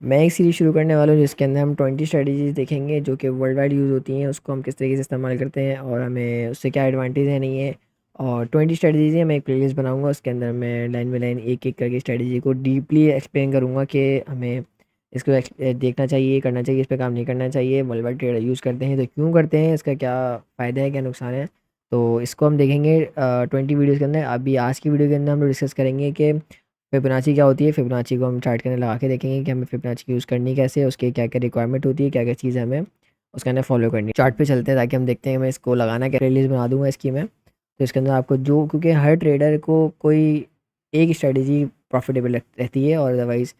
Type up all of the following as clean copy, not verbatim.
मैं एक सीरीज़ शुरू करने वाला हूँ जिसके अंदर हम 20 स्ट्रेटजीज़ देखेंगे जो कि वर्ल्ड वाइड यूज़ होती हैं, उसको हम किस तरीके से इस्तेमाल करते हैं और हमें उससे क्या एडवांटेज है नहीं है। और 20 स्ट्रेटजीज़ हैं, मैं एक प्लेलिस्ट बनाऊँगा, उसके अंदर मैं लाइन बाय लाइन एक-एक करके स्ट्रेटजी को डीपली एक्सप्लेन करूँगा कि हमें इसको देखना चाहिए, करना चाहिए, इस पे काम नहीं करना चाहिए। वर्ल्ड वाइड ट्रेडर यूज़ करते हैं तो क्यों करते हैं, इसका क्या फ़ायदा है, क्या नुकसान है। तो इसको हम देखेंगे 20 वीडियोज़ के अंदर। अभी आज की वीडियो के अंदर हम लोग डिस्कस करेंगे कि फिबोनाची क्या होती है। फिबोनाची को हम चार्ट के अंदर लगा के देखेंगे कि हमें फिबोनाची यूज़ करनी कैसे है, उसकी क्या क्या रिक्वायरमेंट होती है, क्या क्या चीज़ें हमें उसके अंदर फॉलो करनी है। चार्ट पे चलते हैं ताकि हम देखते हैं मैं इसको लगाना क्या, प्लेलिस्ट बना दूंगा इसकी मैं। तो इसके अंदर आपको जो, क्योंकि हर ट्रेडर को कोई एक स्ट्रेटजी प्रॉफिटेबल रहती है और अदरवाइज़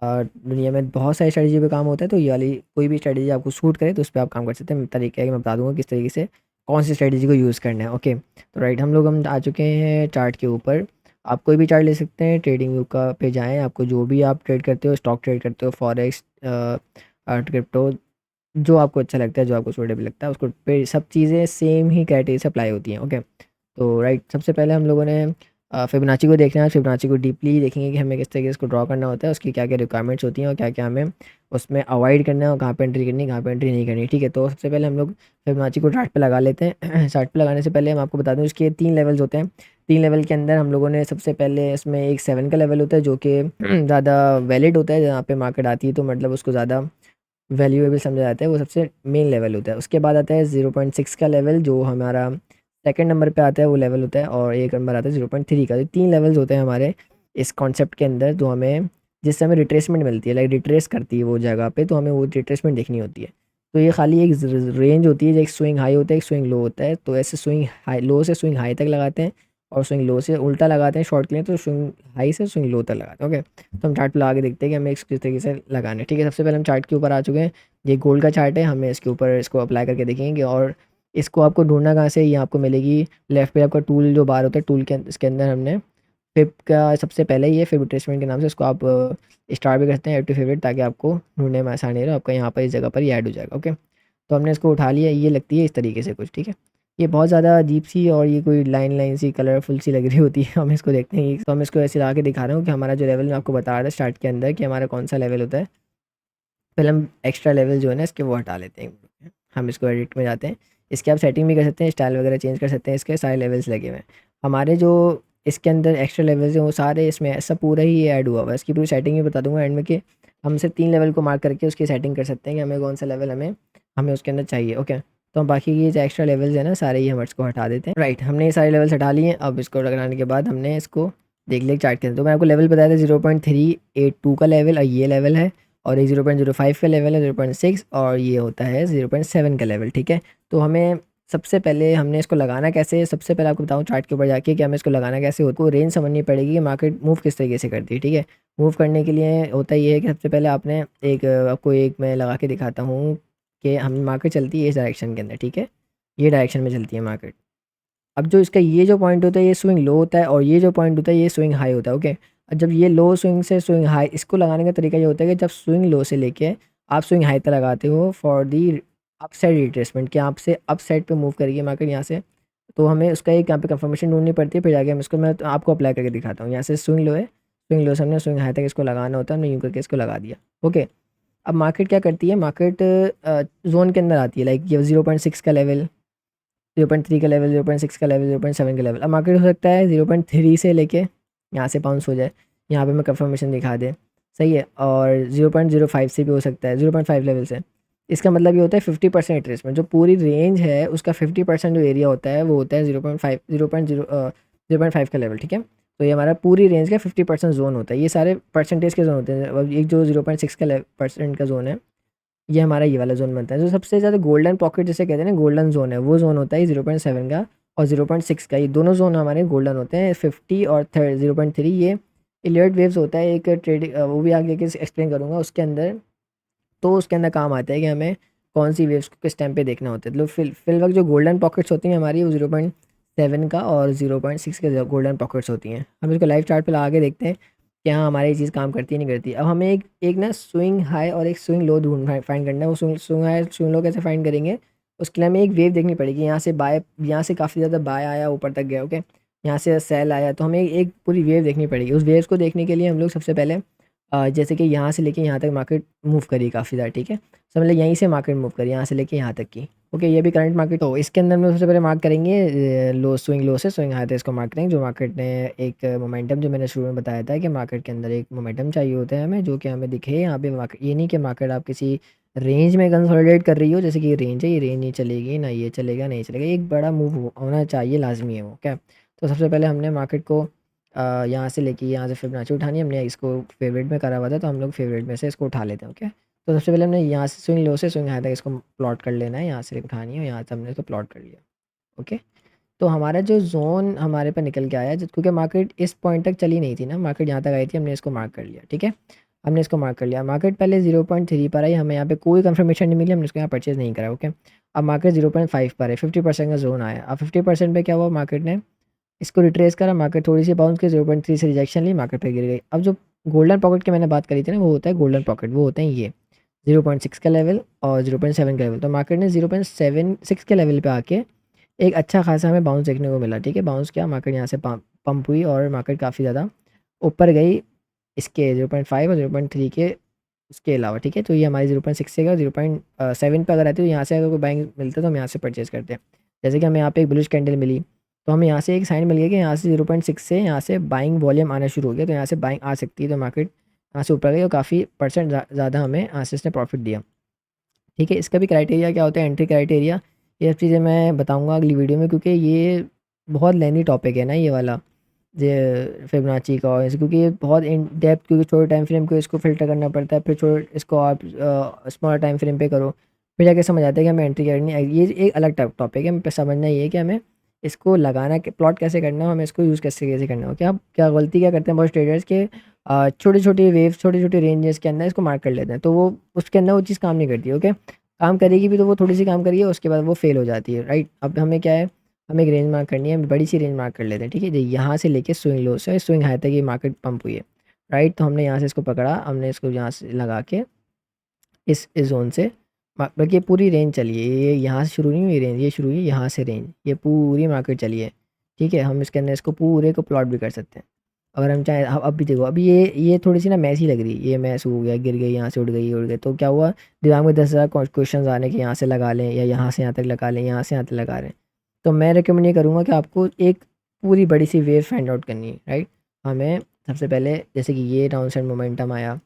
दुनिया में बहुत सारी स्ट्रेटजी पे काम होता है। तो ये वाली कोई भी स्ट्रेटजी आपको सूट करे तो उस पर आप काम कर सकते हैं। तरीका है कि मैं बता दूंगा किस तरीके से कौन सी स्ट्रेटजी को यूज़ करना है। ओके, तो राइट, हम आ चुके हैं चार्ट के ऊपर। आप कोई भी चार्ट ले सकते हैं, ट्रेडिंग व्यू का पे जाएँ, आपको जो भी आप ट्रेड करते हो, स्टॉक ट्रेड करते हो, फॉरेक्स, क्रिप्टो, जो आपको अच्छा लगता है, जो आपको सूटेबल लगता है, उसको पे सब चीज़ें सेम ही क्राइटेरिया से अप्लाई होती हैं। ओके, तो राइट, सबसे पहले हम लोगों ने फिबोनाची को देखना है। फिबोनाची को डीपली देखेंगे कि हमें किस तरीके से इसको ड्रॉ करना होता है, उसकी क्या क्या रिक्वायरमेंट्स होती हैं और क्या क्या हमें उसमें अवॉइड करना है और कहाँ पे एंट्री करनी है, कहाँ पे एंट्री नहीं करनी। ठीक है, तो सबसे पहले हम लोग फिबोनाची को चार्ट पे लगा लेते हैं। चार्ट पे लगाने से पहले हम आपको बता दूं इसके 3 लेवल्स होते हैं। 3 लेवल के अंदर हम लोगों ने सबसे पहले इसमें एक 7 का लेवल होता है जो कि ज़्यादा वैलिड होता है, जहाँ पे मार्केट आती है तो मतलब उसको ज़्यादा वैल्यूएबल समझा जाता है, वो सबसे मेन लेवल होता है। उसके बाद आता है 0.6 का लेवल जो हमारा सेकंड नंबर पे आता है, वो लेवल होता है। और एक नंबर आता है 0.3 का। तो 3 लेवल्स होते हैं हमारे इस कॉन्सेप्ट के अंदर, जो हमें जिससे हमें रिट्रेसमेंट मिलती है, लाइक रिट्रेस करती है वो जगह पे, तो हमें वो रिट्रेसमेंट देखनी होती है। तो ये खाली एक रेंज होती है, जो एक स्विंग हाई होता है, एक स्विंग लो होता है। तो ऐसे स्विंग हाई, लो से स्विंग हाई तक लगाते हैं और स्विंग लो से उल्टा लगाते हैं शॉर्ट के लिए, तो स्विंग हाई से स्विंग लो तक लगाते हैं। ओके, तो हम चार्ट पे लगा के देखते हैं कि हमें किस तरीके से लगाना है। ठीक है, सबसे पहले हम चार्ट के ऊपर आ चुके हैं। ये गोल्ड का चार्ट है, हमें इसके ऊपर इसको अप्लाई करके देखेंगे। और इसको आपको ढूंढना कहाँ से, ये आपको मिलेगी लेफ्ट पे। आपका टूल जो बार होता है, टूल के इसके अंदर हमने फिब का सबसे पहले ये फिब रिट्रेसमेंट के नाम से इसको आप स्टार भी करते हैं ऐड टू फेवरेट, ताकि आपको ढूंढने में आसानी रहे। आपका यहाँ पर इस जगह पर ये ऐड हो जाएगा। ओके, तो हमने इसको उठा लिया, ये लगती है इस तरीके से कुछ। ठीक है, ये बहुत ज़्यादा अजीब सी और ये कोई लाइन लाइन सी कलरफुल सी लग रही होती है। हम इसको देखते हैं, तो हम इसको ऐसे ला के दिखा रहे हूँ कि हमारा जो लेवल मैं आपको बता रहा था स्टार्ट के अंदर कि हमारा कौन सा लेवल होता है। पहले हम एक्स्ट्रा लेवल जो है ना इसके वो हटा लेते हैं। हम इसको एडिट में जाते हैं, इसके आप सेटिंग भी कर सकते हैं, स्टाइल वगैरह चेंज कर सकते हैं। इसके सारे लेवल्स लगे हुए हैं हमारे, जो इसके अंदर एक्स्ट्रा लेवल्स हैं वो सारे इसमें ऐसा पूरा ही ऐड हुआ हुआ है। इसकी पूरी सेटिंग भी बता दूंगा एंड में कि हम सिर्फ 3 लेवल को मार्क करके उसकी सेटिंग कर सकते हैं कि हमें कौन सा लेवल हमें हमें उसके अंदर चाहिए। ओके, तो हम बाकी ये जो एक्स्ट्रा लेवल्स हैं ना सारे, ये हम इसको हटा देते हैं। राइट, हमने ये सारे लेवल्स हटा लिए। अब इसको लगाने के बाद हमने इसको देख लिया चार्ट के अंदर। तो मैं आपको लेवल बताया था 0.382 का लेवल, और ये लेवल है। और एक 0.05 का लेवल है, 0.6, और ये होता है 0.7 का लेवल। ठीक है, तो हमें सबसे पहले हमने इसको लगाना कैसे है, सबसे पहले आपको बताऊं चार्ट के ऊपर जाके कि हमें इसको लगाना कैसे होता है। रेंज समझनी पड़ेगी कि मार्केट मूव किस तरीके से करती है। ठीक है, मूव करने के लिए होता ये है कि सबसे पहले आपने आपको एक मैं लगा के दिखाता हूँ कि हम मार्केट चलती है इस डायरेक्शन के अंदर। ठीक है, ये डायरेक्शन में चलती है मार्केट। अब जो इसका ये जो पॉइंट होता है ये स्विंग लो होता है, और ये जो पॉइंट होता है ये स्विंग हाई होता है। ओके, और जब ये लो स्विंग से स्विंग हाई, इसको लगाने का तरीका ये होता है कि जब स्विंग लो से लेके आप स्विंग हाई तक लगाते हो for the up side retracement, कि आपसे अप साइड पे मूव करिए मार्केट यहाँ से, तो हमें उसका एक यहाँ पे कंफर्मेशन ढूंढनी पड़ती है। फिर जाके हम इसको, मैं तो आपको अप्लाई करके दिखाता हूँ। यहाँ से स्विंग लो है, स्विंग लो से हमने स्विंग हाई तक इसको लगाना होता है, हमने यूँ करके इसको लगा दिया। ओके, अब मार्केट क्या करती है, मार्केट जोन के अंदर आती है, लाइक ये 0.6 का लेवल, 0.3 का लेवल, 0.6 का लेवल, 0.7 का लेवल। अब मार्केट हो सकता है 0.3 से लेके यहाँ से बाउंस हो जाए, यहाँ पे मैं कंफर्मेशन दिखा दे, सही है। और 0.05 से भी हो सकता है, 0.5 लेवल से। इसका मतलब ये होता है 50% रिट्रेसमेंट, जो पूरी रेंज है उसका 50% जो एरिया होता है वो होता है 0.5, 0.5 का लेवल। ठीक है, तो ये हमारा पूरी रेंज का 50% जोन होता है। ये सारे परसेंटेज के जोन होते हैं। अब एक जो 0.6 का परसेंट का जोन है, ये हमारा ये वाला जोन बनता है। जो सबसे ज़्यादा गोल्डन पॉकेट जिसे कहते हैं ना, गोल्डन जोन है, वो जोन होता है 0.7 का और 0.6 का। ये दोनों जोन हमारे गोल्डन होते हैं। 50 और 0.3 ये इलियट वेव्स होता है एक ट्रेडिंग, वो भी आगे के एक्सप्लेन करूँगा उसके अंदर। तो उसके अंदर काम आता है कि हमें कौन सी वेव्स को किस टाइम पे देखना होता है। तो फिल वक्त जो गोल्डन पॉकेट्स होती हैं हमारी, वो 0.7 का और 0.6 का गोल्डन पॉकेट्स होती हैं। हम इसको लाइव चार्ट पे लगा के देखते हैं कि हाँ हमारी ये चीज़ काम करती है नहीं करती। अब हमें एक एक ना स्विंग हाई और एक स्विंग लो ढूंढ फाइंड करना है। वो स्विंग हाई स्विंग लो कैसे फाइंड करेंगे, उसके लिए हमें एक वेव देखनी पड़ेगी। यहाँ से बाय, यहाँ से काफ़ी ज़्यादा बाय आया, ऊपर तक गया। ओके, यहाँ से सेल आया, तो हमें एक पूरी वेव देखनी पड़ेगी। उस वेव्स को देखने के लिए हम लोग सबसे पहले जैसे कि यहाँ से लेके यहाँ तक मार्केट मूव करी काफ़ी ज़्यादा, ठीक है। समझ लो यहीं से मार्केट मूव करी यहाँ से लेके यहाँ तक की। ओके, ये भी करंट मार्केट। तो इसके अंदर में सबसे पहले मार्क करेंगे लो, स्विंग लो से स्विंग हाई तक इसको मार्क करेंगे, जो मार्केट ने एक मोमेंटम, जो मैंने शुरू में बताया था कि मार्केट के अंदर एक मोमेंटम चाहिए होता है हमें, जो कि हमें दिखे यहाँ पे मार्केट। ये नहीं कि मार्केट आप किसी रेंज में कंसोलिडेट कर रही हो, जैसे कि ये रेंज है, ये रेंज नहीं चलेगी ना, ये चलेगा नहीं चलेगा, एक बड़ा मूव होना चाहिए, लाजमी है वो, क्या। तो सबसे पहले हमने मार्केट को यहाँ से लेके यहाँ से फिबोनाची उठानी है। हमने इसको फेवरेट में करा हुआ था, तो हम लोग फेवरेट में से इसको उठा लेते हैं। ओके, तो सबसे पहले हमने यहाँ से स्विंग लो से स्विंग हाई तक इसको प्लॉट कर लेना है, यहाँ से उठानी है और यहाँ से हमने इसको प्लॉट कर लिया। ओके, तो हमारा जो जोन हमारे पे निकल के आया, क्योंकि मार्केट इस पॉइंट तक चली नहीं थी ना, मार्केट यहाँ तक आई थी, हमने इसको मार्क कर लिया, ठीक है। हमने इसको मार्क कर लिया। मार्केट पहले 0.3 पर आई, हमें यहाँ पे कोई कंफर्मेशन नहीं मिली, हमने इसको यहाँ परचेज नहीं करा। ओके, अब मार्केट 0.5 पर है, 50% का जोन आया। अब 50% पे क्या हुआ, मार्केट ने इसको रिट्रेस करा, मार्केट थोड़ी सी बाउंस की, 0.3 से रिजेक्शन ली, मार्केट पे गिर गई। अब जो गोल्डन पॉकेट की मैंने बात करी थी ना, वो होता है गोल्डन पॉकेट, वो होते हैं ये 0.6 का लेवल और 0.7 का लेवल। तो मार्केट ने 0.76 के लेवल पे आके एक अच्छा खासा हमें बाउंस देखने को मिला, ठीक है। बाउंस किया, मार्केट यहाँ से पंप हुई और मार्केट काफ़ी ज़्यादा ऊपर गई इसके 0.5 और 0.3 के उसके अलावा, ठीक है। तो ये हमारी 0.6 से 0.7 पे अगर आती है, तो यहाँ से अगर कोई बाइंग मिलता है तो हम यहाँ से परचेज़ करते हैं। जैसे कि हमें यहाँ पे एक बुलिश कैंडल मिली, तो हमें यहाँ से एक साइन मिल गया कि यहाँ से 0.6 से यहाँ से बाइंग वॉल्यूम आना शुरू हो गया, तो यहाँ से बाइंग आ सकती है। तो मार्केट यहाँ से ऊपर गई और काफ़ी परसेंट ज़्यादा हमें यहाँ से इसने प्रॉफिट दिया, ठीक है। इसका भी क्राइटेरिया क्या होता है, एंट्री क्राइटेरिया, ये सब चीज़ें मैं बताऊँगा अगली वीडियो में, क्योंकि ये बहुत लेंदी टॉपिक है ना ये वाला, ये फिबोनाची का, और क्योंकि ये बहुत इन डेप्थ, क्योंकि छोटे टाइम फ्रेम को इसको फ़िल्टर करना पड़ता है, फिर छोटे इसको आप स्मॉल टाइम फ्रेम पे करो, फिर जाके समझ आता है कि हमें एंट्री करनी है। ये एक अलग टॉपिक है, हमें समझना ये है कि हमें इसको लगाना, प्लॉट कैसे करना है, हमें इसको यूज़ कैसे कैसे करना हो। क्या गलती क्या करते हैं बहुत ट्रेडर्स के, छोटी छोटी वेव, छोटी छोटी रेंजेस के अंदर इसको मार्क कर लेते हैं, तो वो उसके अंदर वो चीज़ काम नहीं करती। ओके, काम करेगी भी तो वो थोड़ी सी काम करिए, उसके बाद वो फेल हो जाती है, राइट। अब हमें क्या है, हमें एक रेंज मार्क करनी है, बड़ी सी रेंज मार्क कर लेते हैं, ठीक है जी। यहाँ से लेके स्विंग लो से स्विंग हाई तक ये मार्केट पंप हुई है, राइट। तो हमने यहाँ से इसको पकड़ा, हमने इसको यहाँ से लगा के इस जोन से बल्कि ये पूरी रेंज चली है, ये यहाँ से शुरू नहीं हुई रेंज, ये शुरू हुई यहाँ से रेंज, ये पूरी मार्केट चली है, ठीक है। हम इसके अंदर इसको पूरे को प्लॉट भी कर सकते हैं अगर हम चाहें। अब भी देखो, अभी ये थोड़ी सी ना मैस ही लग रही है, ये मैस हो गया, गिर गई, यहाँ से उड़ गई, तो क्या हुआ, दिमाग में 10,000 क्वेश्चन आने कि यहाँ से लगा लें या यहाँ से यहाँ तक लगा लें, यहाँ से यहाँ तक लगा लें। तो मैं रिकमेंड ये करूँगा कि आपको एक पूरी बड़ी सी वेव फाइंड आउट करनी है, राइट। हमें सबसे पहले, जैसे कि ये डाउन साइड मोमेंटम आया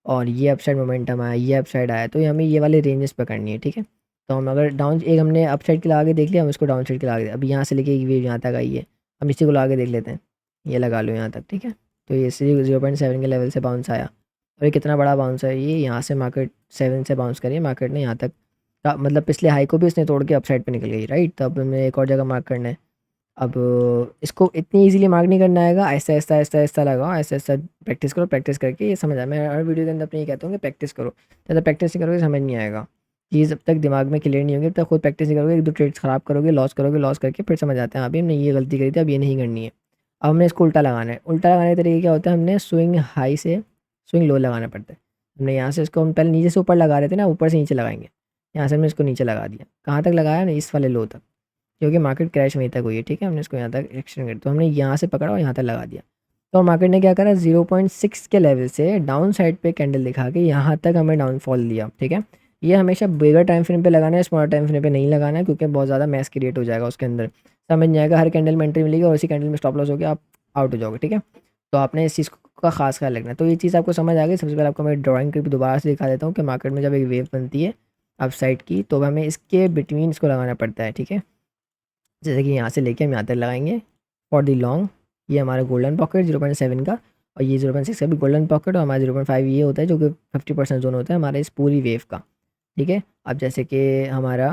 और ये अपसाइड मोमेंटम आया, ये अपसाइड आया, तो हमें ये वाले रेंजेस पकड़नी है, ठीक है। तो हम अगर डाउन, एक हमने अपसाइड के लगा के देख लिया, हम इसको डाउन साइड के लगा के, अभी यहाँ से लेके ये वेव यहाँ तक आई है, हम इसी को लगा के देख लेते हैं, ये लगा लो यहाँ तक, ठीक है। तो ये 0.7 के लेवल से बाउंस आया, और ये कितना बड़ा बाउंस है, ये यहाँ से मार्केट 7 से बाउंस करिए, मार्केट ने यहाँ तक मतलब पिछले हाई को भी इसने तोड़ के अपसाइड पे निकल गई, राइट। तो अब हमें एक और जगह मार्क करना है। अब इसको इतनी इजीली मार्क नहीं करना आएगा, ऐसा ऐसा ऐसा ऐसा लगाओ, ऐसा ऐसा प्रैक्टिस करो, प्रैक्टिस करके ये समझ आए। मैं हर वीडियो के अंदर अपने ये कहता हूँ कि प्रैक्टिस करो, ज़्यादा प्रैक्टिस नहीं करोगे समझ नहीं आएगा, ये जब तक दिमाग में क्लियर नहीं होगी तब तक खुद प्रैक्टिस नहीं करोगे, एक दो ट्रेड्स ख़राब करोगे, लॉस करके फिर समझ आता है हाँ भाई हमने ये गलती करी थी, अब ये नहीं करनी है। अब हमने इसको उल्टा लगाना है। उल्टा लगाने का तरीका क्या होता है, हमने स्विंग हाई से स्विंग लो लगाना पड़ता है। हमने यहाँ से इसको, हम पहले नीचे से ऊपर लगा रहे थे ना, ऊपर से नीचे लगाएंगे। यहाँ से हमने इसको नीचे लगा दिया, कहाँ तक लगाया ना, इस वाले लो तक, क्योंकि मार्केट क्रैश वहीं तक हुई है, ठीक है। हमने इसको यहाँ तक एक्सटेंड कर, तो हमने यहाँ से पकड़ा और यहाँ तक लगा दिया। तो मार्केट ने क्या करा, 0.6 के लेवल से डाउन साइड पे कैंडल दिखा के यहाँ तक हमें डाउनफॉल दिया, ठीक है। ये हमेशा बिगर टाइम फ्रेम पे लगाना है, स्मॉल टाइम फ्रेम पे नहीं लगाना है, क्योंकि बहुत ज़्यादा मैस क्रिएट हो जाएगा उसके अंदर, समझ नहीं आएगा। हर कैंडल में एंट्री मिलेगी और उसी कैंडल में स्टॉप लॉस हो गया, आप आउट हो जाओगे, ठीक है। तो आपने इस चीज़ का खास ख्याल रखना है। तो ये चीज़ आपको समझ आ गई। सबसे पहले आपको मैं ड्राइंग करके दोबारा से दिखा देता हूँ कि मार्केट में जब एक वेव बनती है अप साइड की, तो हमें इसके बिटवीन इसको लगाना पड़ता है, ठीक है। जैसे कि यहाँ से लेके हम यहाँ तक लगाएंगे फॉर दी लॉन्ग, ये हमारा गोल्डन पॉकेट 0.7 का, और ये 0.6 का भी गोल्डन पॉकेट, और हमारा 0.5 ये होता है जो कि 50% जोन होता है हमारे इस पूरी वेव का, ठीक है। अब जैसे कि हमारा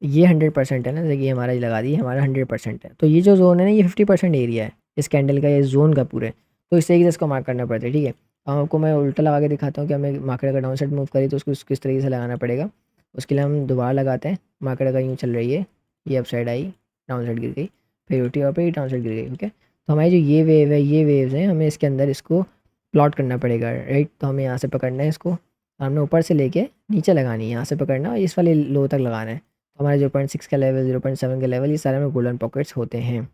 ये 100% है ना, जैसे कि हमारा ये लगा दिए, हमारा 100% है, तो ये जो जोन है ना, ये 50% एरिया है इस कैंडल का, ये जोन का पूरे। तो इस तरीके से इसको मार्क करना पड़ता है, ठीक है। अब आपको मैं उल्टा लगा के दिखाता हूँ कि हमें मार्केट अगर डाउन साइड मूव करी तो उसको किस तरीके से लगाना पड़ेगा। उसके लिए हम दोबारा लगाते हैं, मार्केट अगर यूँ चल रही है, ये up side I, down side गिर गई, फिर उठी और फिर डाउन साइड गिर गई, ओके। तो हमारी जो ये वेव है, ये वेव्स हैं, हमें इसके अंदर इसको प्लॉट करना पड़ेगा, राइट। तो हमें यहाँ से पकड़ना है इसको, हमने ऊपर से लेके नीचे लगानी है, यहाँ से पकड़ना और इस वाले लो तक लगाना है। तो हमारे 0.6 का लेवल, 0.7 का लेवल, ये सारे में गोल्डन पॉकेट्स होते हैं,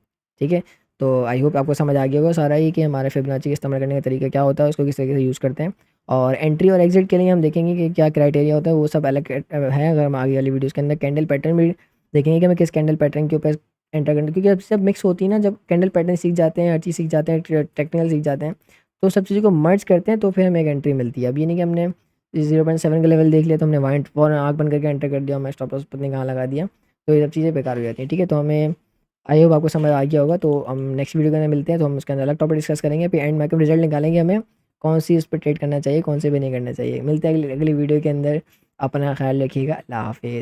ठीक है। तो आई होप आपको समझ आ गया होगा सारा ही कि हमारे फिबोनाची का इस्तेमाल करने का तरीका क्या होता है, उसको किस तरीके से यूज़ करते हैं। और एंट्री और एग्जिट के लिए हम देखेंगे कि क्या क्राइटेरिया होता है, वो सब अलग है। अगर हम आगे वाली वीडियोज़ के अंदर कैंडल पैटर्न भी देखेंगे कि हमें किस कैंडल पैटर्न के ऊपर एंटर करना, क्योंकि अब सब मिक्स होती है ना, जब कैंडल पैटर्न सीख जाते हैं, हर चीज़ सीख जाते हैं, टेक्निकल सीख जाते हैं, तो सब चीज़ों को मर्ज करते हैं, तो फिर हमें एक एंट्री मिलती है। अब ये नहीं कि हमने 0.7 का लेवल देख लिया तो हमने वाइंट फॉर आँख बंद करके एंटर कर दिया, मैं स्टॉप लॉस पता नहीं कहाँ लगा दिया, तो ये सब चीज़ें बेकार हो जाती हैं। ठीक है, तो हमें आई होप आपको समझ आ गया होगा। तो हम नेक्स्ट वीडियो के अंदर मिलते हैं, तो हम उसके अंदर अलग टॉपिक डिस्कस करेंगे, फिर एंड में आके रिजल्ट निकालेंगे हमें कौन सी उस पर ट्रेड करना चाहिए, कौन से भी नहीं करना चाहिए। मिलते हैं अगली अगली वीडियो के अंदर। अपना ख्याल रखिएगा। अल्लाह हाफिज़।